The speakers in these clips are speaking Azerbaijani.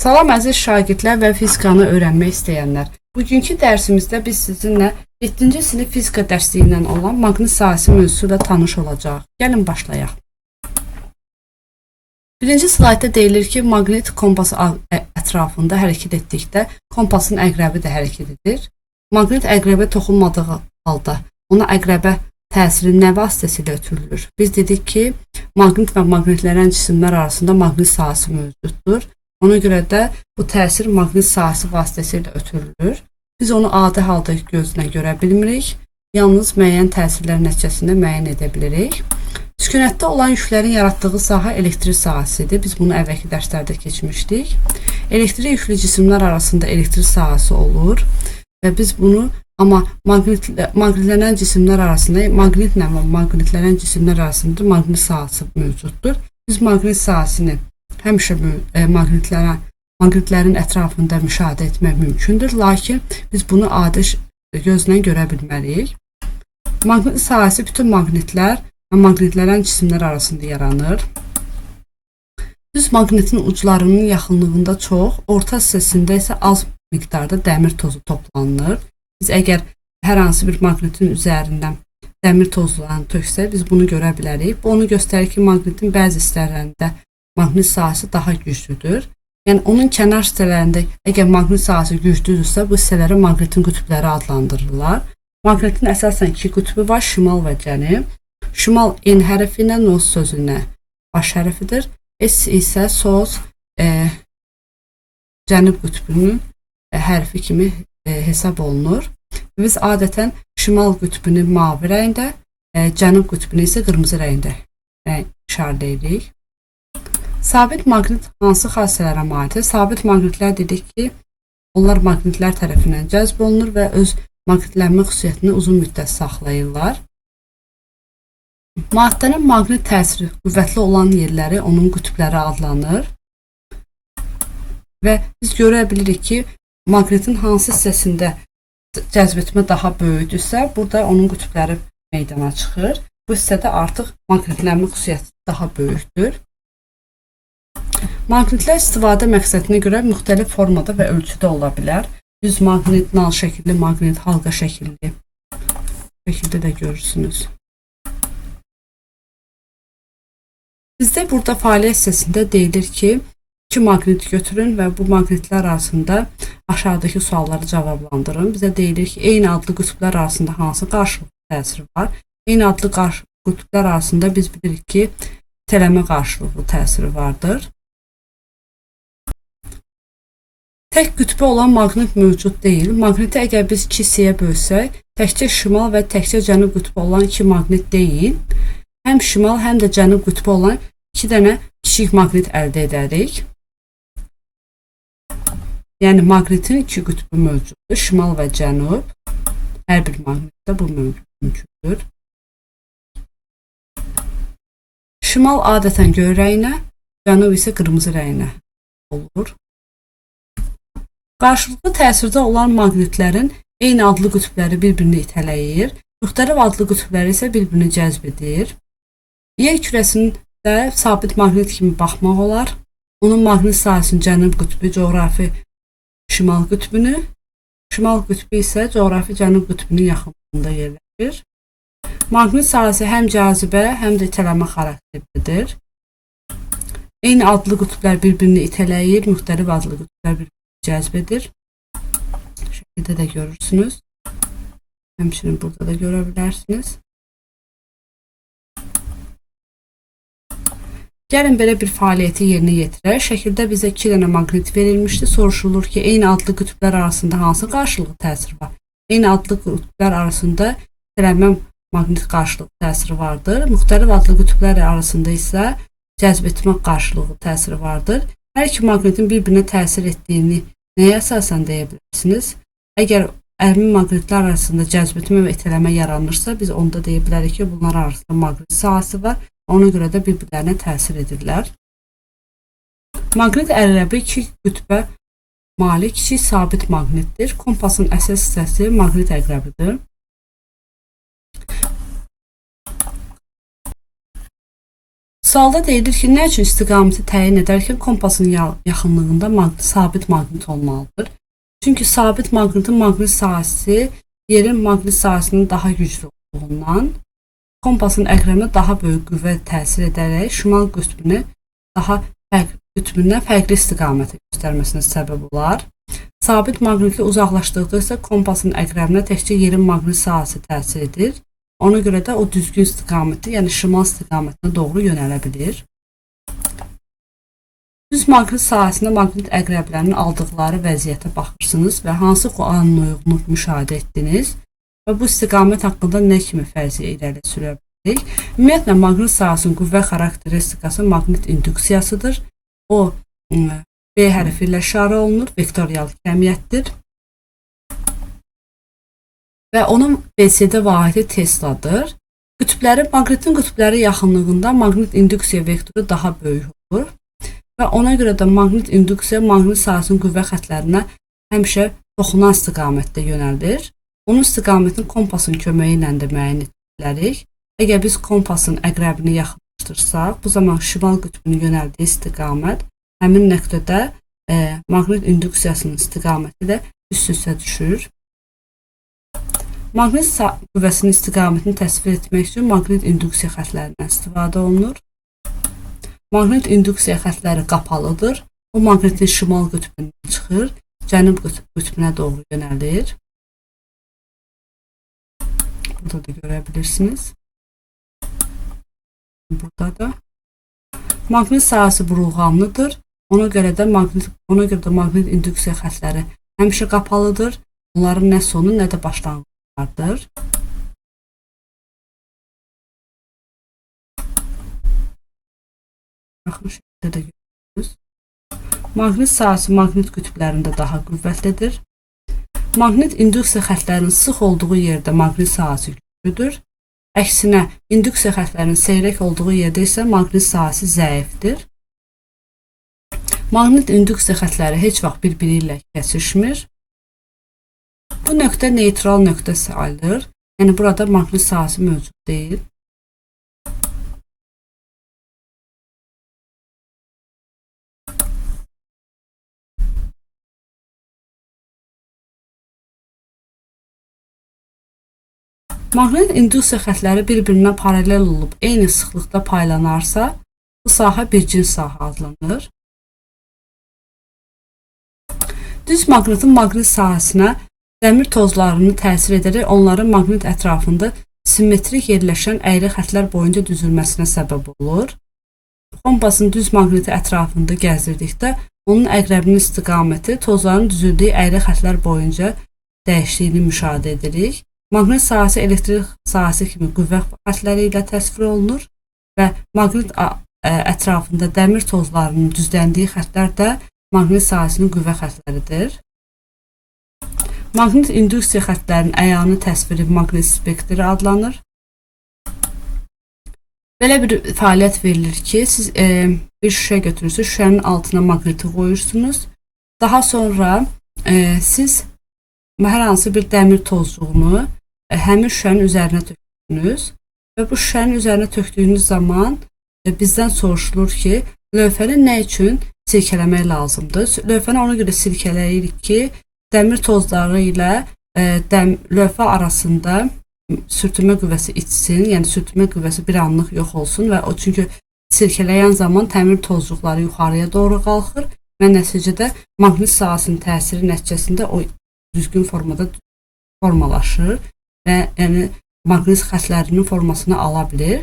Salam əziz şagirdlər və fizikanı öyrənmək istəyənlər. Bugünkü dərsimizdə biz sizinlə 7-ci sinif fizika dərsliyindən olan maqnit sahəsi mövzusu ilə tanış olacaq. Gəlin başlayaq. Birinci slaytda deyilir ki, maqnit kompas ətrafında hərəkət etdikdə kompasın əqrəbi də hərəkət edir. Maqnit əqrəbə toxunmadığı halda ona əqrəbə təsiri nə vasitəsilə ötürülür? Biz dedik ki, maqnit və maqnitlənən cisimlər arasında maqnit sahəsi mövcuddur. Ona görə də bu təsir maqnit sahəsi vasitəsilə ötürülür. Biz onu adi halda gözlə görə bilmirik. Yalnız müəyyən təsirlər nəticəsində müəyyən edə bilirik. Sükunətdə olan yüklərin yaratdığı sahə elektrik sahəsidir. Biz bunu əvvəlki dərslərdə keçmişdik. Elektrik yüklü cisimlər arasında elektrik sahəsi olur. Və biz bunu maqnitlənən cisimlər arasında, maqnitlə və maqnitlənən cisimlər arasında maqnit sahəsi mövcuddur. Biz maqnit sahəsini həmişə maqnitlərin ətrafında müşahidə etmək mümkündür, lakin biz bunu adi gözlə görə bilməliyik. Maqnit sahəsi bütün maqnitlər və maqnitlənən cisimlər arasında yaranır. Düz maqnitin uclarının yaxınlığında çox, orta hissəsində isə az miqdarda dəmir tozu toplanır. Biz əgər hər hansı bir maqnitin üzərindən dəmir tozlarını töksək, biz bunu görə bilərik. Bu onu göstərir ki, maqnitin bəzi hissələrində maqnit sahəsi daha güclüdür. Yəni onun kənar hissələrində əgər maqnit sahəsi güclüdürsə, bu hissələrə maqnitin qütbləri adlandırırlar. Maqnitin əsasən iki qütbü var, şimal və cənub. Şimal N hərfi ilə, NOS sözünə baş hərfidir. S isə söz cənub qütbünün hərfi kimi hesab olunur. Biz adətən şimal qütbünü mavi rəngdə, cənub qütbünü isə qırmızı rəngdə işarələyirik. Sabit maqnit hansı xassələrə malikdir? Sabit maqnitlər dedik ki, onlar maqnitlər tərəfindən cəzb olunur və öz maqnitlənmə xüsusiyyətini uzun müddət saxlayırlar. Maddənin maqnit təsiri qüvvətli olan yerləri onun qütbləri adlanır. Və biz görə bilirik ki, maqnitin hansı hissəsində cəzb etmə daha böyükdürsə, burada onun qütbləri meydana çıxır. Bu hissədə artıq maqnitlənmə xüsusiyyəti daha böyükdür. Maqnitlər istifadə məqsədinə görə müxtəlif formada və ölçüdə ola bilər. Düz maqnit, nal şəkilli maqnit, halqa şəkilli şəkildə də görürsünüz. Bizdə burada fəaliyyət hissəsində deyilir ki, iki maqnit götürün və bu maqnitlər arasında aşağıdakı sualları cavablandırın. Bizə deyilir ki, eyni adlı qütblər arasında hansı qarşılıqlı təsir var? Eyni adlı qütblər arasında biz bilirik ki, itələmə qarşılıqlı təsiri vardır. Tək qütbü olan maqnit mövcud deyil. Maqniti əgər biz iki hissəyə bölsək, təkcə şimal və təkcə cənub qütbü olan iki maqnit deyil, həm şimal, həm də cənub qütbü olan iki dənə kiçik maqnit əldə edərik. Yəni maqnitin iki qütbü mövcuddur, şimal və cənub. Hər bir maqnitdə bu mümkündür. Şimal adətən göy rənginə, cənub isə qırmızı rənginə olur. Qarşılıqlı təsirdə olan maqnitlərin eyni adlı qütbləri bir-birini itələyir, müxtəlif adlı qütbləri isə bir-birini cəzb edir. Yer kürəsində sabit maqnit kimi baxmaq olar. Onun maqnit sahəsinin cənub qütbü coğrafi şimal qütbünü, şimal qütbü isə coğrafi cənub qütbünün yaxınlığında yerləşir. Maqnit sahəsi həm cazibə, həm də itələmə xarakterlidir. Eyni adlı qütblər bir-birini itələyir, müxtəlif adlı qütblər bir-birini cəzb edir. Şəkildə də görürsünüz. Həmçinin burada da görə bilərsiniz. Gəlin belə bir fəaliyyəti yerinə yetirək. Şəkildə bizə iki dənə maqnit verilmişdi. Soruşulur ki, eyni adlı qütblər arasında hansı qarşılıqlı təsir var? Eyni adlı qütblər arasında itələmə maqnit qarşılıqlı təsiri vardır. Müxtəlif adlı qütblər arasında isə cəzb etmə qarşılıqlı təsiri vardır. Hər iki maqnitin bir-birinə təsir etdiyini nəyə əsasən deyə bilərsiniz? Əgər həmin maqnitlər arasında cəzb etmə və itələmə yaranırsa, biz onda deyə bilərik ki, bunlar arasında maqnit sahəsi var. Ona görə də bir-birlərinə təsir edirlər. Maqnit əqrəbi iki qütbə malik kiçik sabit maqnitdir. Kompasın əsas hissəsi maqnit əqrəbidir. Sualda deyilir ki, nə üçün istiqaməti təyin edərkən kompasın yaxınlığında sabit maqnit olmalıdır? Çünki sabit maqnitin maqnit sahəsi yerin maqnit sahəsinin daha güclü olduğundan kompasın əqrəbinə daha böyük qüvvə təsir edərək şimal qütbündən fərqli istiqaməti göstərməsinə səbəb olar. Sabit maqnitli uzaqlaşdıqda isə kompasın əqrəbinə təkcə yerin maqnit sahəsi təsir edir. Ona görə də o düzgün istiqaməti, yəni şimal istiqamətinə doğru yönələ bilir. Düz maqnit sahəsində maqnit əqrəblərinin aldıqları vəziyyətə baxırsınız və hansı qanun uyğunluq müşahidə etdiniz və bu istiqamət haqqında nə kimi fərziyə irəli sürə bilirik. Ümumiyyətlə, maqnit sahəsinin qüvvə xarakteristikası maqnit induksiyasıdır. O, B hərfi ilə işarə olunur, vektorial kəmiyyətdir. Və onun BCD vahidi Tesladır. Maqnitin qütbləri yaxınlığında maqnit induksiya vektoru daha böyük olur və ona görə də maqnit induksiya maqnit sahəsinin qüvvə xətlərinə həmişə toxunan istiqamətdə yönəlir. Onun istiqamətini kompasın köməyi ilə də müəyyən edirik. Əgər biz kompasın əqrəbini yaxınlaşdırsaq, bu zaman şimal qütbünün yönəldiyi istiqamət həmin nöqtədə maqnit induksiyasının istiqaməti də üst-üstə düşür. Maqnit qüvvəsinin istiqamətini təsvir etmək üçün maqnit induksiya xətlərindən istifadə olunur. Maqnit induksiya xətləri qapalıdır. O maqnitin şimal qütbündən çıxır, cənub qütbünə doğru yönəlir. Burada da görə bilirsiniz. Burada da. Maqnit sahəsi burulğanlıdır. Ona görə də maqnit induksiya xətləri həmişə qapalıdır. Onların nə sonu, nə də başlanğıcı vardır. Yaxın şəkildə də görürsünüz. Maqnit sahəsi maqnit qütblərində daha qüvvətlidir. Maqnit induksiya xətlərinin sıx olduğu yerdə maqnit sahəsi güclüdür. Əksinə, induksiya xətlərinin seyrək olduğu yerdə isə maqnit sahəsi zəifdir. Maqnit induksiya xətləri heç vaxt bir-biri ilə kəsişmir. Bu nöqtə neytral nöqtə sayılır. Yəni, burada maqnit sahəsi mövcud deyil. Maqnit induksiya xətləri bir-birinə paralel olub eyni sıxlıqda paylanarsa, bu sahə bircins sahə adlanır. Düz maqnitin maqnit sahəsinə dəmir tozlarını təsir edərək onların maqnit ətrafında simmetrik yerləşən əyri xətlər boyunca düzülməsinə səbəb olur. Kompasın düz maqniti ətrafında gəzdirdikdə onun əqrəbinin istiqaməti tozların düzüldüyü əyri xətlər boyunca dəyişdiyini müşahidə edirik. Maqnit sahəsi elektrik sahəsi kimi qüvvə xətləri ilə təsvir olunur və maqnit ətrafında dəmir tozlarının düzləndiyi xətlər də maqnit sahəsinin qüvvə xətləridir. Maqnit induksiya xətlərinin əyani təsviri maqnit spektri adlanır. Belə bir fəaliyyət verilir ki, siz bir şüşə götürürsünüz, şüşənin altına maqniti qoyursunuz. Daha sonra siz hər hansı bir dəmir tozluğunu həmin şüşənin üzərinə tökdünüz və bu şüşənin üzərinə tökdüyünüz zaman bizdən soruşulur ki, lövhəni nə üçün sirkələmək lazımdır? Lövhəni ona görə sirkələyirik ki, dəmir tozları ilə lövhə arasında sürtünmə qüvvəsi itsin, yəni sürtünmə qüvvəsi bir anlıq yox olsun və o çünki sirkələyən zaman dəmir tozluqları yuxarıya doğru qalxır və nəticədə maqnit sahəsinin təsiri nəticəsində o düzgün formada formalaşır və yəni maqnit xətlərinin formasını ala bilir.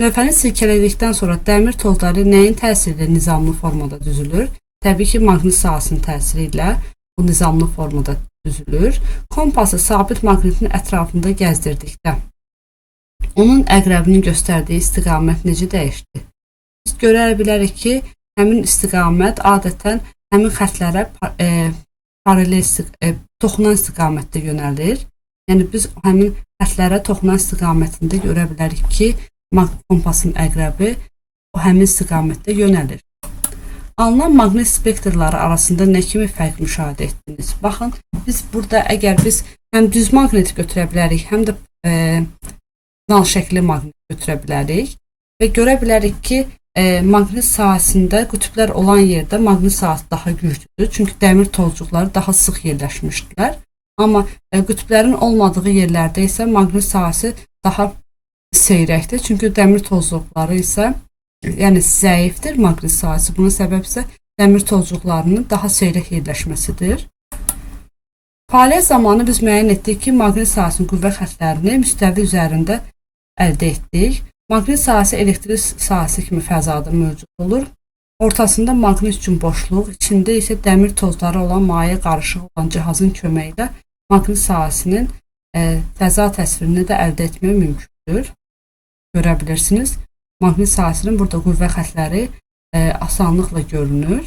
Lövhəni sirkələdikdən sonra dəmir tozları nəyin təsiri ilə nizamlı formada düzülür? Təbii ki, maqnit sahəsinin təsiri ilə bu nizamlı formada düzülür. Kompası sabit maqnitin ətrafında gəzdirdikdə onun əqrəbinin göstərdiyi istiqamət necə dəyişdi? Biz görə bilərik ki, həmin istiqamət adətən həmin xətlərə paralel toxunan istiqamətdə yönəlir. Yəni biz həmin xətlərə toxunan istiqamətində görə bilərik ki, kompasın əqrəbi o həmin istiqamətdə yönəlir. Alınan maqnit spektrləri arasında nə kimi fərq müşahidə etdiniz? Baxın, biz burada əgər biz həm düz maqnit götürə bilərik, həm də nal şəkli maqnit götürə bilərik və görə bilərik ki, maqnit sahəsində qütblər olan yerdə maqnit sahəsi daha güclüdür. Çünki dəmir tozcuqları daha sıx yerləşmişdilər. Amma qütblərin olmadığı yerlərdə isə maqnit sahəsi daha seyrəkdir. Çünki dəmir tozcuqları isə yəni zəifdir maqnit sahəsi. Buna səbəb isə dəmir tozcuqlarının daha seyrək yerləşməsidir. Fəaliyyət zamanı biz müəyyən etdik ki, maqnit sahəsinin qüvvə xəttlərini müstəvi üzərində əldə etdik. Maqnit sahəsi elektrik sahəsi kimi fəzada mövcud olur. Ortasında maqnit üçün boşluq, içində isə dəmir tozları olan maye qarışığı olan cihazın köməyi ilə maqnit sahəsinin fəza təsvirini də əldə etmək mümkündür. Görə bilirsiniz, maqnit sahəsinin burada qüvvə xəttləri asanlıqla görünür.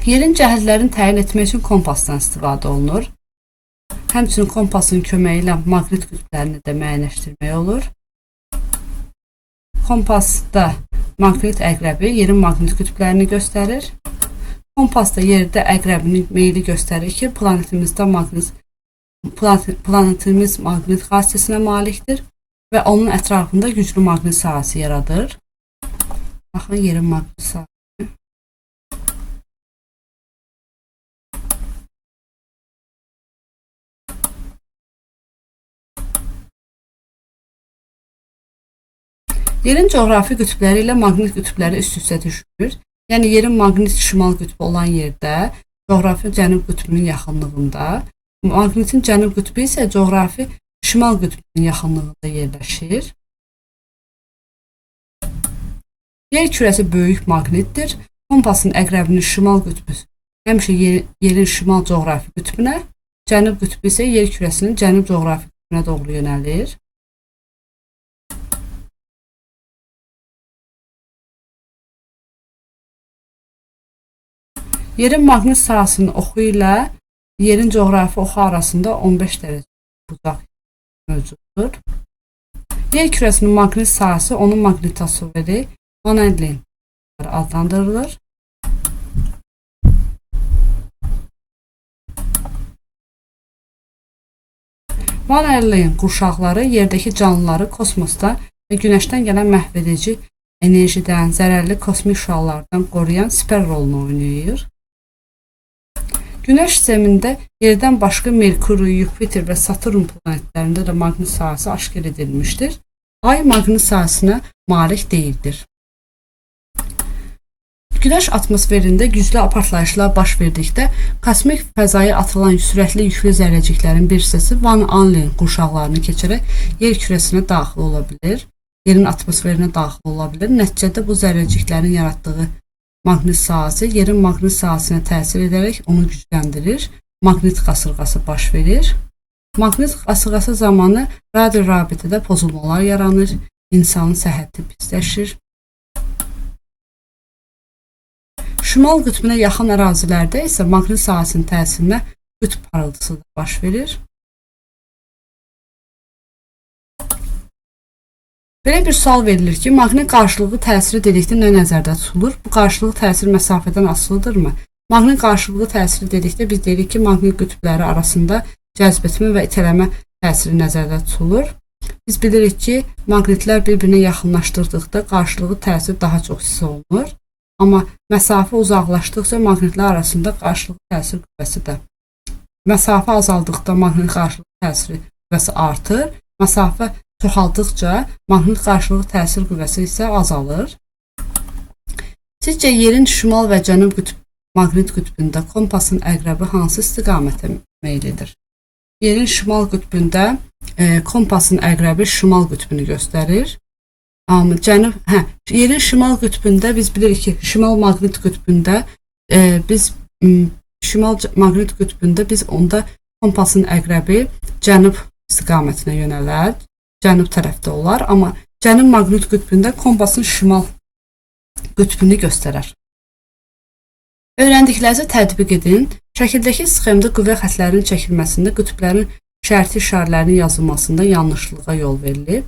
Yerin cəhətlərini təyin etmək üçün kompasdan istifadə olunur. Həmçinin kompasın köməyi ilə maqnit qütblərini də müəyyənləşdirmək olur. Kompasda maqnit əqrəbi yerin maqnit qütblərini göstərir. Kompasda yerdə əqrəbinin meyli göstərir ki, planetimiz maqnit xassəsinə malikdir və onun ətrafında güclü maqnit sahəsi yaradır. Baxın, yerin maqnit sahəsi. Yerin coğrafi qütbləri ilə maqnit qütbləri üst-üstə düşür. Yəni, yerin maqnit şimal qütbü olan yerdə, coğrafi cənub qütbünün yaxınlığında, maqnitin cənub qütbü isə coğrafi şimal qütbünün yaxınlığında yerləşir. Yer kürəsi böyük maqnitdir. Kompasın əqrəbinin şimal qütbü həmişə yerin şimal coğrafi qütbünə, cənub qütbü isə yer kürəsinin cənub coğrafi qütbünə doğru yönəlir. Yerin maqnit sahəsinin oxu ilə yerin coğrafi oxu arasında 15 dərəcə uzaq mövcuddur. Yer kürəsinin maqnit sahəsi onun maqnitosferi Van Allen adlandırılır. Van Allen qurşaqları yerdəki canlıları kosmosda və günəşdən gələn məhvedici enerjidən, zərərli kosmik şüalardan qoruyan siper rolunu oynayır. Günəş sistemində yerdən başqa Merkuri, Yupiter və Saturn planetlərində də maqnit sahəsi aşkar edilmişdir. Ay maqnit sahəsinə malik deyildir. Günəş atmosferində güclü partlayışlar baş verdikdə kosmik fəzaya atılan sürətli yüklü zərrəciklərin bir hissəsi Van Allen qurşaqlarını keçərək yer kürəsinə daxil ola bilir. Yerin atmosferinə daxil ola bilir. Nəticədə bu zərrəciklərin yaratdığı maqnit sahəsi yerin maqnit sahəsinə təsir edərək onu gücləndirir. Maqnit qasırğası baş verir. Maqnit qasırğası zamanı radio rabitədə pozulmalar yaranır. İnsanın səhhəti pisləşir. Şimal qütbünə yaxın ərazilərdə isə maqnit sahəsinin təsirinə qütb parıltısı baş verir. Belə bir sual verilir ki, maqnit qarşılıqlı təsiri dedikdə nə nəzərdə tutulur? Bu qarşılıqlı təsir məsafədən asılıdırmı? Maqnit qarşılıqlı təsiri dedikdə biz deyirik ki, maqnit qütbləri arasında cəzb etmə və itələmə təsiri nəzərdə tutulur. Biz bilirik ki, maqnitlər bir-birinə yaxınlaşdırdıqda qarşılıqlı təsir daha çox hiss olunur. Amma məsafə uzaqlaşdıqca maqnitlər arasında qarşılıqlı təsir qüvvəsi də. Məsafə azaldıqda maqnit qarşılıqlı təsir qüvvəsi artır. Məsafə çoxaldıqca maqnit qarşılıqlı təsir qüvvəsi isə azalır. Sizcə yerin şimal və cənub maqnit qütbündə kompasın əqrəbi hansı istiqamətə meylidir? Yerin şimal qütbündə kompasın əqrəbi şimal qütbünü göstərir. Yerin şimal qütbündə biz bilirik ki, şimal maqnit qütbündə biz onda kompasın əqrəbi cənub istiqamətinə yönələr. Cənub tərəfdə olar, amma cənub maqnit qütbündə kompasın şimal qütbünü göstərər. Öyrəndiklərinizi tətbiq edin. Şəkildəki sxemdə qüvvə xəttlərinin çəkilməsində qütblərin şərti işarələrinin yazılmasında yanlışlığa yol verilib.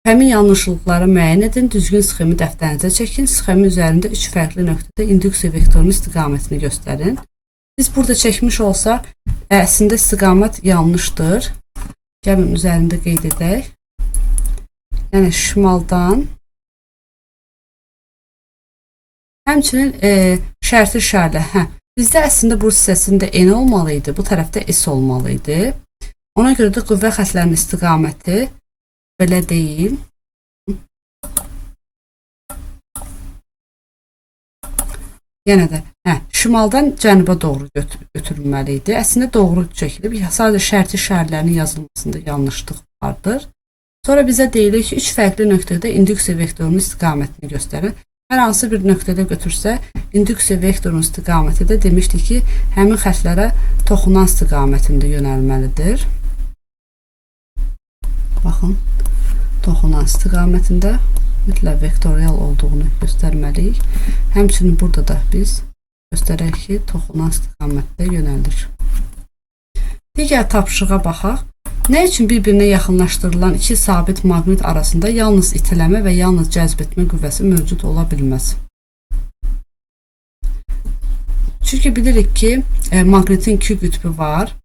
Həmin yanlışlıqları müəyyən edin, düzgün sxemi dəftərinizə çəkin, sxemin üzərində 3 fərqli nöqtədə induksiya vektorunun istiqamətini göstərin. Biz burada çəkmiş olsaq, əslində istiqamət yanlışdır. Gəlin üzərində qeyd edək. Yəni şimaldan Həmçinin şərti işarələ. Bizdə əslində bu hissəsində n olmalı idi, bu tərəfdə s olmalı idi. Ona görə də qüvvə xətlərinin istiqaməti belə deyil. Yenə də şimaldan cənuba doğru götürülməli idi. Əslində doğru çəkilib. Sadəcə şərti işarələrinin yazılmasında yanlışlıq vardır. Sonra bizə deyilir ki, 3 fərqli nöqtədə induksiya vektorunun istiqamətini göstərin. Hər hansı bir nöqtədə götürsə, induksiya vektorunun istiqaməti də demişdik ki, həmin xətlərə toxunan istiqamətində yönəlməlidir. Baxın, toxunan istiqamətində mütləq vektorial olduğunu göstərməliyik. Həmçinin burada da biz göstərək ki, toxunan istiqamətdə yönəlir. Digər tapşırığa baxaq. Nə üçün bir-birinə yaxınlaşdırılan iki sabit maqnit arasında yalnız itələmə və yalnız cəzb etmə qüvvəsi mövcud ola bilməz? Çünki bilirik ki, maqnitin iki qütbü var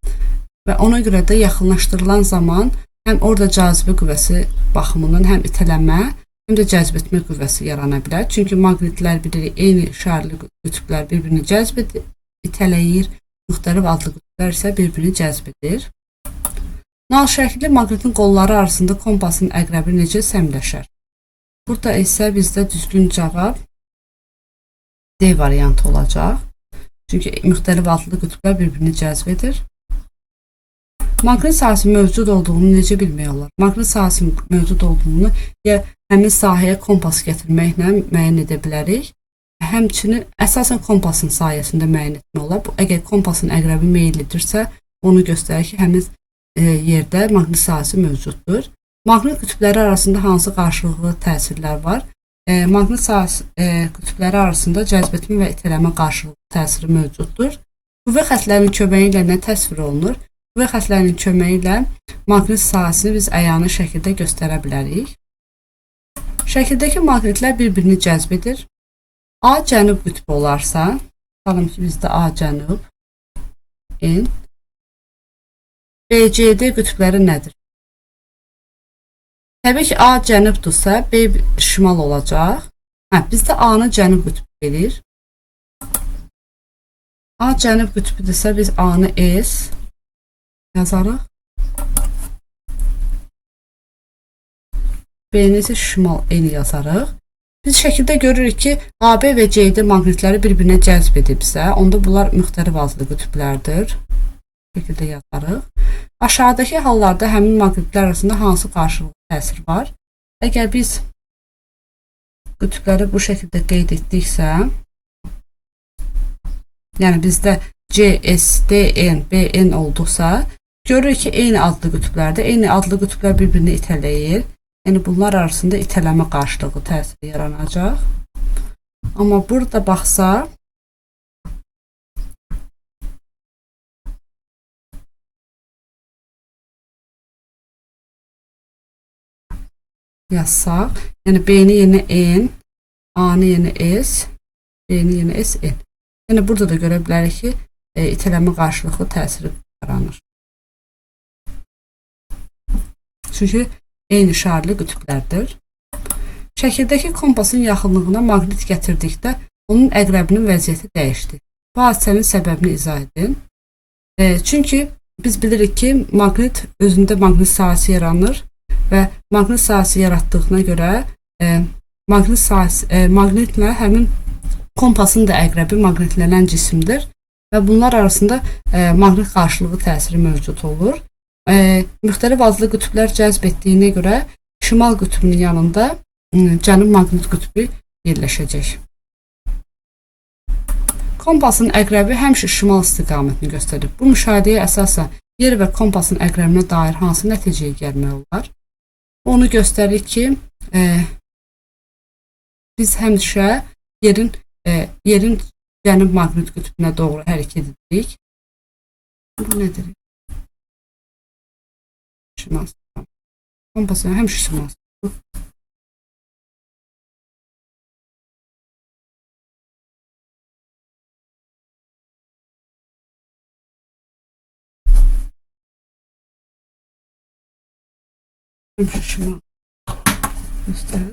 və ona görə də yaxınlaşdırılan zaman həm orada cazibə qüvvəsi baxımından həm itələmə, həm də cəzb etmə qüvvəsi yarana bilər. Çünki maqnitlər bilirik, eyni işarəli qütblər bir-birini cəzb itələyir, müxtəlif adlı qütblər isə bir-birini cəzb edir. Nal şəkli maqnitin qolları arasında kompasın əqrəbi necə səmləşər? Burada isə bizdə düzgün cavab D variantı olacaq. Çünki müxtəlif adlı qütblər bir-birini cəzb edir. Maqnit sahəsinin mövcud olduğunu necə bilmək olar? Maqnit sahəsinin mövcud olduğunu ya həmin sahəyə kompas gətirməklə müəyyən edə bilərik. Həmçinin əsasən kompasın sayəsində müəyyən etmək olar. Əgər kompasın əqrəbi meyillidirsə, onu göstərir ki, həmin yerdə maqnit sahəsi mövcuddur. Maqnit qütbləri arasında hansı qarşılıqlı təsirlər var? Maqnit sahəsi qütbləri arasında cəzb etmə və itələmə qarşılıqlı təsiri mövcuddur. Qüvvə xətlərinin köməyi ilə nə təsvir olunur? Qüvvə xətlərinin köməyi ilə maqnit sahəsini biz əyani şəkildə göstərə bilərik. Şəkildəki maqnitlər bir-birini cəzb edir. A cənub qütbü olarsa, tutalım ki, bizdə A cənub, N, BCD qütbləri nədir? Təbii ki, A cənubdursa, B şimal olacaq. Bizdə A-nı cənub qütbü verir. A cənub qütbüdürsə, biz A-nı S yazarıq. B-ni isə şimal N yazarıq. Biz şəkildə görürük ki, AB və CD maqnitləri bir-birinə cəzb edibsə, onda bunlar müxtəlif adlı qütblərdir. Şəkildə yazarıq. Aşağıdakı hallarda həmin maqnitlər arasında hansı qarşılıqlı təsir var? Əgər biz qütbləri bu şəkildə qeyd etdiksə, yəni bizdə CSDN, BN olduqsa, görürük ki, eyni adlı qütblərdə, eyni adlı qütblər bir-birini itələyir. Yəni bunlar arasında itələmə qarşılıqlı təsir yaranacaq. Amma burada baxsa, yazsaq, yəni B-ni yeni N, A-ni yeni S, B-ni yeni S, N. Yəni burada da görə bilərik ki, itələmə qarşılıqlı təsiri yaranır. Çünki eyni işarəli qütblərdir. Şəkildəki kompasın yaxınlığına maqnit gətirdikdə onun əqrəbinin vəziyyəti dəyişdi. Bu hadisənin səbəbini izah edin. Çünki biz bilirik ki, maqnit özündə maqnit sahəsi yaranır və maqnit sahəsi yaratdığına görə maqnitlə həmin kompasın da əqrəbi maqnitlənən cisimdir və bunlar arasında maqnit qarşılığı təsiri mövcud olur. Müxtəlif adlı qütblər cəzb etdiyinə görə şimal qütbünün yanında cənub maqnit qütbü yerləşəcək. Kompasın əqrəbi həmişə şimal istiqamətini göstərir. Bu müşahidəyə əsasən yer və kompasın əqrəbinə dair hansı nəticəyə gəlmək olar? Onu göstərir ki, biz həmişə yerin cənub maqnit qütbünə doğru hərəkət edirik. Bu nədir? Şimal istiqamət. Kompasın həmişə şimal istiqamət. Şimal göstərir.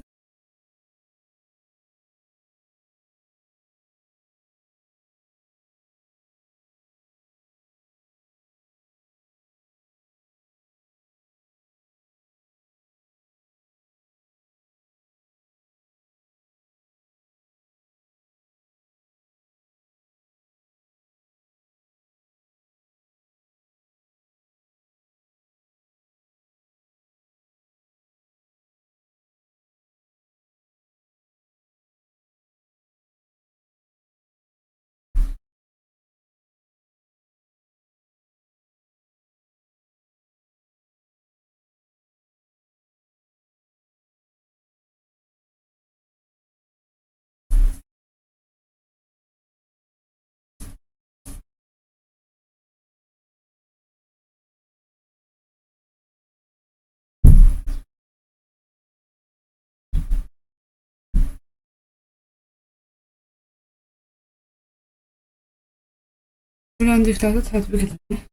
Öyrəndiklərdə tətbiq edin.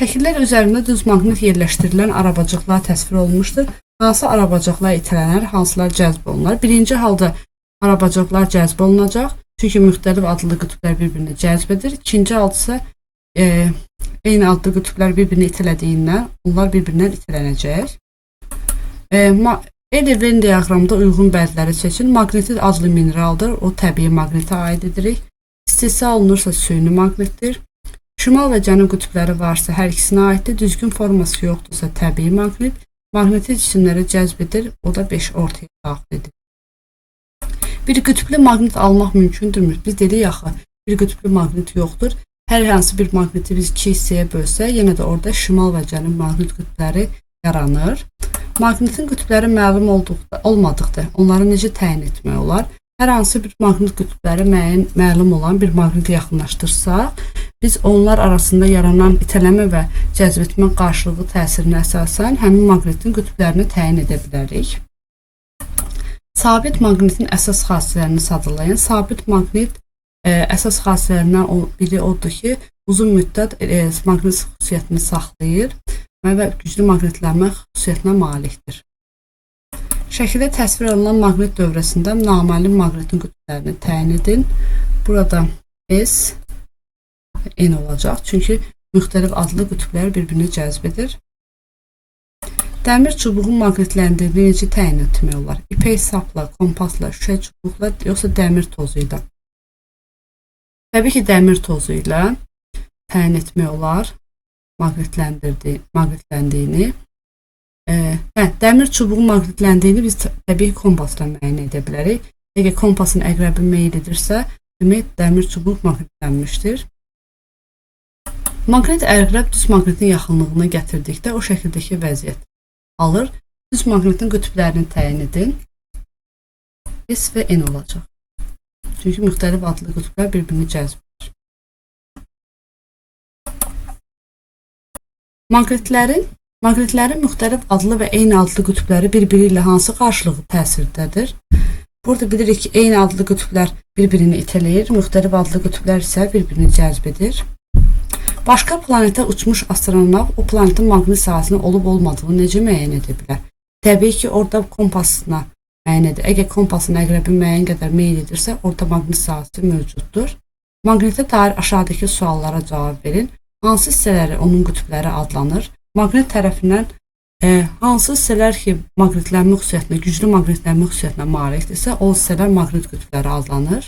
Şəkillər üzərində düz maqnit yerləşdirilən arabacıqlar təsvir olunmuşdur. Hansı arabacıqlar itilənər, hansılar cəzb olunar? Birinci halda arabacıqlar cəzb olunacaq. Çünki müxtəlif adlı qütblər bir-birini cəzb edir. İkinci halda isə eyni adlı qütblər bir-birini itilədiyindən onlar bir-birindən itilənəcək. Elli-Venn diaqramda uyğun bəndləri seçin. Maqnetit adlı mineraldır. O təbii maqnitə aid edirik. İstehsal olunursa süni maqnitdir. Şimal və cənub qütbləri varsa hər ikisinə aiddir. Düzgün forması yoxdursa təbii maqnit. Maqneti cisimləri cəzb edir. O da 5 ortaya daxil edir. Bir qütblü maqnit almaq mümkündürmü? Biz dedik axı, bir qütblü maqnit yoxdur. Hər hansı bir maqniti biz 2 hissəyə bölsək, yenə də orada şimal və cənub maqnit qütbləri yaranır. Maqnitin qütbləri məlum olmadıqda onları necə təyin etmək olar? Hər hansı bir maqnit qütbləri məlum olan bir maqnitə yaxınlaşdırsaq, biz onlar arasında yaranan itələmə və cəzb etmə qarşılığı təsirinə əsasən həmin maqnitin qütblərini təyin edə bilərik. Sabit maqnitin əsas xassələrini sadalayan, sabit maqnit əsas xassələrindən biri odur ki, uzun müddət maqnit xüsusiyyətini saxlayır və güclü maqnitlənmə xüsusiyyətinə malikdir. Şəkildə təsvir olunan maqnit dövrəsində naməlum maqnitin qütblərini təyin edin. Burada S N olacaq, çünki müxtəlif adlı qütblər bir-birini cəzb edir. Dəmir çubuğun maqnitləndirdiyini necə təyin etmək olar? İpək sapla, kompasla, şüşə çubuqla, yoxsa dəmir tozu ilə? Təbii ki, dəmir tozu ilə təyin etmək olar maqnitləndiyini. Dəmir çubuğun maqnitləndiyini biz təbii kompasla müəyyən edə bilərik. Əgər kompasın əqrəbi meyl edirsə, demək dəmir çubuq maqnitlənmişdir. Maqnit əqrəb düz maqnitin yaxınlığına gətirdikdə o şəkildəki vəziyyət alır. Düz maqnitin qütblərini təyin edin. S və N olacaq. Çünki müxtəlif adlı qütblər bir-birini cəzb edir. Maqnitlərin müxtəlif adlı və eyni adlı qütbləri bir-biri ilə hansı qarşılığı təsirdədir? Burada bilirik ki, eyni adlı qütblər bir-birini itələyir, müxtəlif adlı qütblər isə bir-birini cəzb edir. Başqa planetə uçmuş astronavt o planetin maqnit sahəsinin olub-olmadığını necə müəyyən edə bilər? Təbii ki, orada kompasına müəyyən edir. Əgər kompasın əqrəbi müəyyən qədər meyl edirsə, orada maqnit sahəsi mövcuddur. Maqnitə dair aşağıdakı suallara cavab verin. Hansı hissələri onun qütbləri adlanır? Maqnit tərəfindən hansı hissələr ki, maqnitlənmə xüsusiyyətinə, güclü maqnitlənmə xüsusiyyətinə malikdirsə, o hissələr maqnit qütbləri adlanır.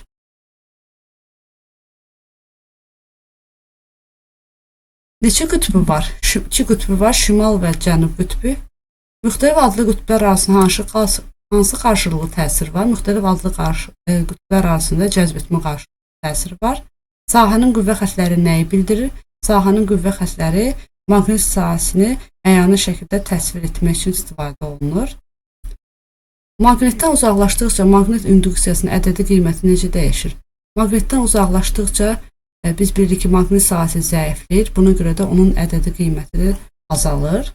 Neçə qütbü var? 2 qütbü var, şimal və cənub qütbü. Müxtəlif adlı qütblər arasında hansı qarşılıqlı təsir var? Müxtəlif adlı qütblər arasında cəzb etmə qarşılıqlı təsir var. Sahənin qüvvə xətləri nəyi bildirir? Sahənin qüvvə xətləri maqnit sahəsini əyani şəkildə təsvir etmək üçün istifadə olunur. Maqnitdən uzaqlaşdıqca maqnit induksiyasının ədədi qiyməti necə dəyişir? Maqnitdən uzaqlaşdıqca biz bilirik ki, maqnit sahəsi zəifləyir. Buna görə də onun ədədi qiyməti azalır.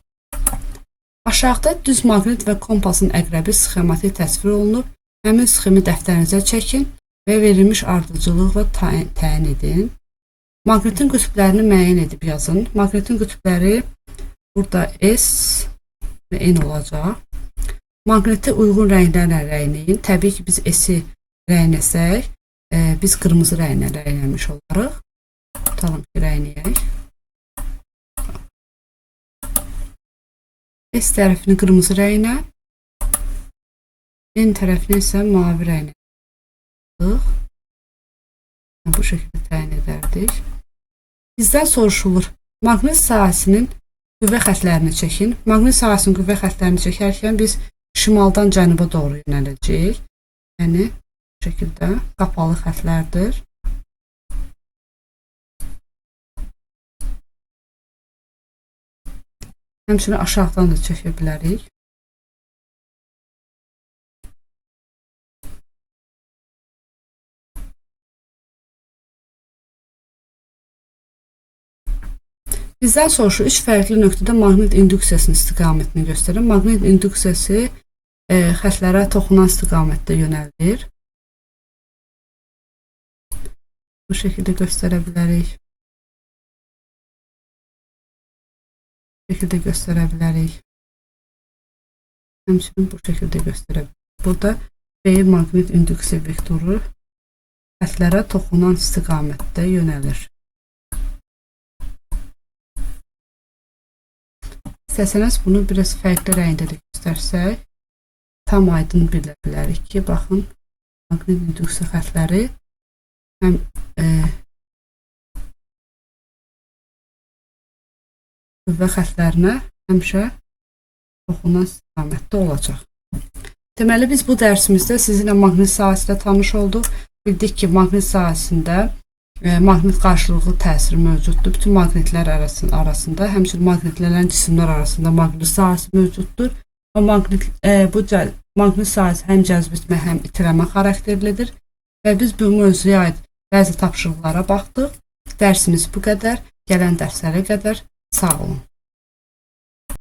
Aşağıda düz maqnit və kompasın əqrəbi sxematik təsvir olunub. Həmin sxemi dəftərinizə çəkin və verilmiş ardıcılıqla təyin edin. Maqnitin qütblərini müəyyən edib yazın. Maqnitin qütbləri burada S və N olacaq. Maqniti uyğun rənglərlə rəngləyin. Təbii ki, biz S-i rəngləsək, biz qırmızı rənglə rəngləmiş olarıq. Tutalım ki, rəngləyək. S tərəfini qırmızı rənglə, N tərəfini isə mavi rənglə. Bu şəkildə təyin edərdik. Bizdən soruşulur. Maqnit sahəsinin qüvvə xətlərini çəkin. Maqnit sahəsinin qüvvə xətlərini çəkərkən biz şimaldan cənuba doğru yönələcəyik. Yəni, bu şəkildə qapalı xətlərdir. Həmçinin aşağıdan da çəkə bilərik. Bizdən soruşur 3 fərqli nöqtədə maqnit induksiyasının istiqamətini göstərin. Maqnit induksiyası xətlərə toxunan istiqamətdə yönəldir. Bu şəkildə göstərə bilərik. Bu şəkildə göstərə bilərik. Həmçinin bu şəkildə göstərə bilərik. Burada B maqnit induksiya vektoru xətlərə toxunan istiqamətdə yönəlir. İstəsəniz bunu biraz fərqli rəngdə də göstərsək, tam aydın bilə bilərik ki, baxın, maqnit induksiya xətləri həm qüvvə xətlərinə həmişə toxunan istiqamətdə olacaq. Deməli, biz bu dərsimizdə sizinlə maqnit sahəsində tanış olduq. Bildik ki, maqnit sahəsində maqnit qarşılıqlı təsiri mövcuddur. Bütün maqnitlər arasında, həmçinin maqnitlənən cisimlər arasında maqnit sahəsi mövcuddur. Bu maqnit sahəsi həm cəzb etmə, həm itirəmə xarakterlidir. Və biz bu mövzuya aid bəzi tapşırıqlara baxdıq. Dərsimiz bu qədər. Gələn dərslərə qədər sağ olun.